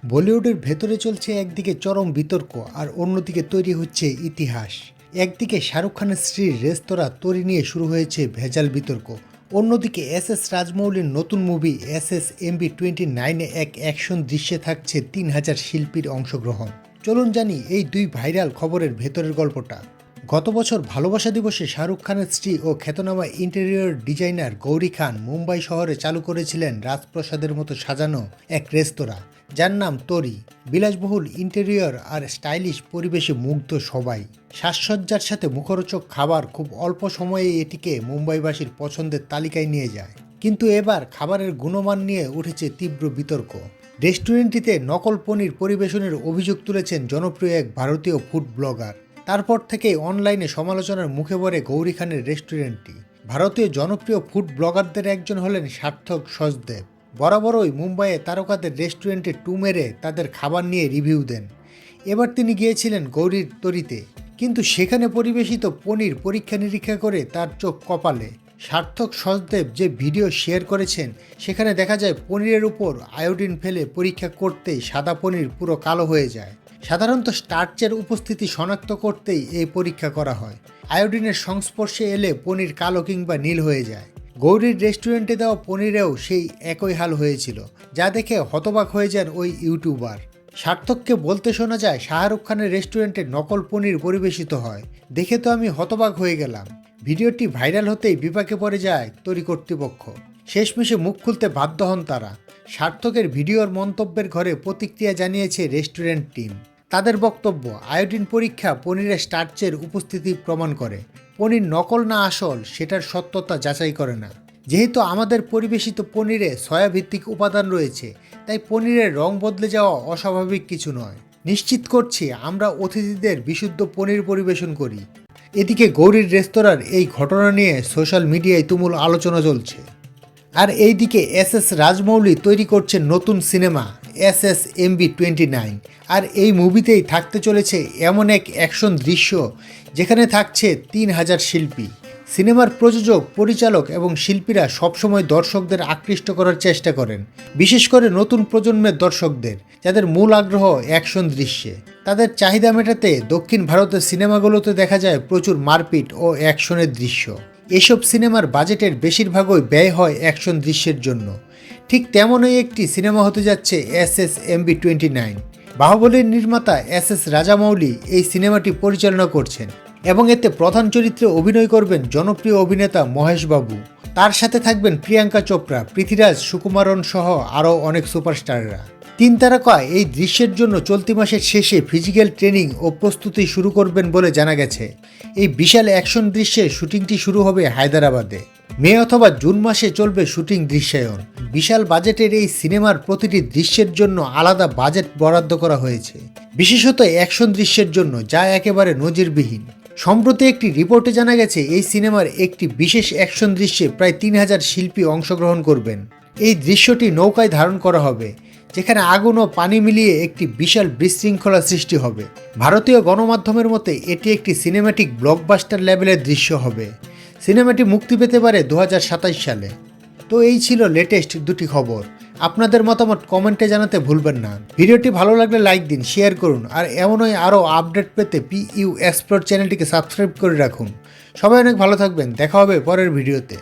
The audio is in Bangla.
বলিউডের ভেতরে চলছে একদিকে চরম বিতর্ক আর অন্যদিকে তৈরি হচ্ছে ইতিহাস। একদিকে শাহরুখ খানের স্ত্রীর রেস্তোরাঁ তৈরি নিয়ে শুরু হয়েছে ভেজাল বিতর্ক, অন্যদিকে এস রাজমৌলির নতুন মুভি SSMB29-এ এক অ্যাকশন দৃশ্যে থাকছে 3000 শিল্পীর অংশগ্রহণ। চলুন জানি এই দুই ভাইরাল খবরের ভেতরের গল্পটা। গত বছর ভালোবাসা দিবসে শাহরুখ খানের স্ত্রী ও খ্যাতনামা ইন্টেরিয়র ডিজাইনার গৌরী খান মুম্বাই শহরে চালু করেছিলেন রাজপ্রাসাদের মতো সাজানো এক রেস্তোরাঁ, যার নাম তরি। বিলাসবহুল ইন্টেরিয়র আর স্টাইলিশ পরিবেশে মুগ্ধ সবাই। সাজসজ্জার সাথে মুখরোচক খাবার খুব অল্প সময়ে এটিকে মুম্বাইবাসীর পছন্দের তালিকায় নিয়ে যায়। কিন্তু এবার খাবারের গুণমান নিয়ে উঠেছে তীব্র বিতর্ক। রেস্টুরেন্টটিতে নকল পনির পরিবেশনের অভিযোগ তুলেছেন জনপ্রিয় এক ভারতীয় ফুড ব্লগার। তারপর থেকেই অনলাইনে সমালোচনার মুখে পড়ে গৌরী খানের রেস্টুরেন্টটি। ভারতীয় জনপ্রিয় ফুড ব্লগারদের একজন হলেন সার্থক সচদেব। বরাবরই মুম্বাইয়ে তারকাদের রেস্টুরেন্টে টু মেরে তাদের খাবার নিয়ে রিভিউ দেন। এবার তিনি গিয়েছিলেন গৌরীর তরিতে, কিন্তু সেখানে পরিবেশিত পনির পরীক্ষা নিরীক্ষা করে তার চোখ কপালে। সার্থক সচদেব যে ভিডিও শেয়ার করেছেন সেখানে দেখা যায় পনিরের উপর আয়োডিন ফেলে পরীক্ষা করতেই সাদা পনির পুরো কালো হয়ে যায়। সাধারণত স্টার্চের উপস্থিতি শনাক্ত করতেই এই পরীক্ষা করা হয়। আয়োডিনের সংস্পর্শে এলে পনির কালো কিংবা নীল হয়ে যায়। গৌরীর রেস্টুরেন্টে দেওয়া পনিরেও সেই একই হাল হয়েছিল, যা দেখে হতবাক হয়ে যান ওই ইউটিউবার। সার্থককে বলতে শোনা যায়, শাহরুখ খানের রেস্টুরেন্টে নকল পনির পরিবেশিত হয়, দেখে তো আমি হতবাক হয়ে গেলাম। ভিডিওটি ভাইরাল হতেই বিপাকে পড়ে যায় তরি কর্তৃপক্ষ। শেষমেশে মুখ খুলতে বাধ্য হন তারা। সার্থকের ভিডিওর মন্তব্যের ঘরে প্রতিক্রিয়া জানিয়েছে রেস্টুরেন্ট টিম। তাদের বক্তব্য, আয়োডিন পরীক্ষা পনিরের স্টার্চের উপস্থিতি প্রমাণ করে। পনির নকল না আসল সেটার সত্যতা যাচাই করে না। যেহেতু আমাদের পরিবেশিত পনিরে সয়াভিত্তিক উপাদান রয়েছে, তাই পনিরের রং বদলে যাওয়া অস্বাভাবিক কিছু নয়। নিশ্চিত করছি আমরা অতিথিদের বিশুদ্ধ পনির পরিবেশন করি। এদিকে গৌরীর রেস্তোরাঁর এই ঘটনা নিয়ে সোশ্যাল মিডিয়ায় তুমুল আলোচনা চলছে। আর এইদিকে এস রাজমৌলি তৈরি করছেন নতুন সিনেমা SSMB29, আর এই মুভিতেই থাকতে চলেছে এমন এক অ্যাকশন দৃশ্য যেখানে থাকছে 3000 শিল্পী। সিনেমার প্রযোজক, পরিচালক এবং শিল্পীরা সবসময় দর্শকদের আকৃষ্ট করার চেষ্টা করেন, বিশেষ করে নতুন প্রজন্মের দর্শকদের, যাদের মূল আগ্রহ অ্যাকশন দৃশ্যে। তাদের চাহিদা মেটাতে দক্ষিণ ভারতের সিনেমাগুলোতে দেখা যায় প্রচুর মারপিট ও অ্যাকশনের দৃশ্য। এসব সিনেমার বাজেটের বেশিরভাগই ব্যয় হয় অ্যাকশন দৃশ্যের জন্য। ঠিক তেমনই একটি সিনেমা হতে যাচ্ছে SSMB29। বাহুবলীর নির্মাতা SS রাজামৌলি এই সিনেমাটি পরিচালনা করছেন এবং এতে প্রধান চরিত্রে অভিনয় করবেন জনপ্রিয় অভিনেতা মহেশ বাবু। তার সাথে থাকবেন প্রিয়াঙ্কা চোপড়া, পৃথ্বীরাজ সুকুমারন সহ আরও অনেক সুপারস্টাররা। 3 তারকা এই দৃশ্যের জন্য চলতি মাসের শেষে ফিজিক্যাল ট্রেনিং ও প্রস্তুতি শুরু করবেন বলে জানা গেছে। এই বিশাল অ্যাকশন দৃশ্যের শুটিংটি শুরু হবে হায়দ্রাবাদে। মে অথবা জুন মাসে চলবে শুটিং দৃশ্যায়ন। বিশাল বাজেটের এই সিনেমার প্রতিটি দৃশ্যের জন্য আলাদা বাজেট বরাদ্দ করা হয়েছে, বিশেষত অ্যাকশন দৃশ্যের জন্য, যা একেবারে নজিরবিহীন। সম্প্রতি একটি রিপোর্টে জানা গেছে এই সিনেমার একটি বিশেষ অ্যাকশন দৃশ্যে প্রায় 3000 শিল্পী অংশগ্রহণ করবেন। এই দৃশ্যটি নৌকায় ধারণ করা হবে, যেখানে আগুন ও পানি মিলিয়ে একটি বিশাল বিশৃঙ্খলা সৃষ্টি হবে। ভারতীয় গণমাধ্যমের মতে এটি একটি সিনেম্যাটিক ব্লকবাস্টার লেভেলের দৃশ্য হবে। সিনেমাটি মুক্তি পেতে পারে 2027 সালে। তো এই ছিল লেটেস্ট দুটি খবর। আপনাদের মতামত কমেন্টে জানাতে ভুলবেন না। ভিডিওটি ভালো লাগলে লাইক দিন, শেয়ার করুন, আর এমনই আরও আপডেট পেতে PU এক্সপ্লোর চ্যানেলটিকে সাবস্ক্রাইব করে রাখুন। সবাই অনেক ভালো থাকবেন, দেখা হবে পরের ভিডিওতে।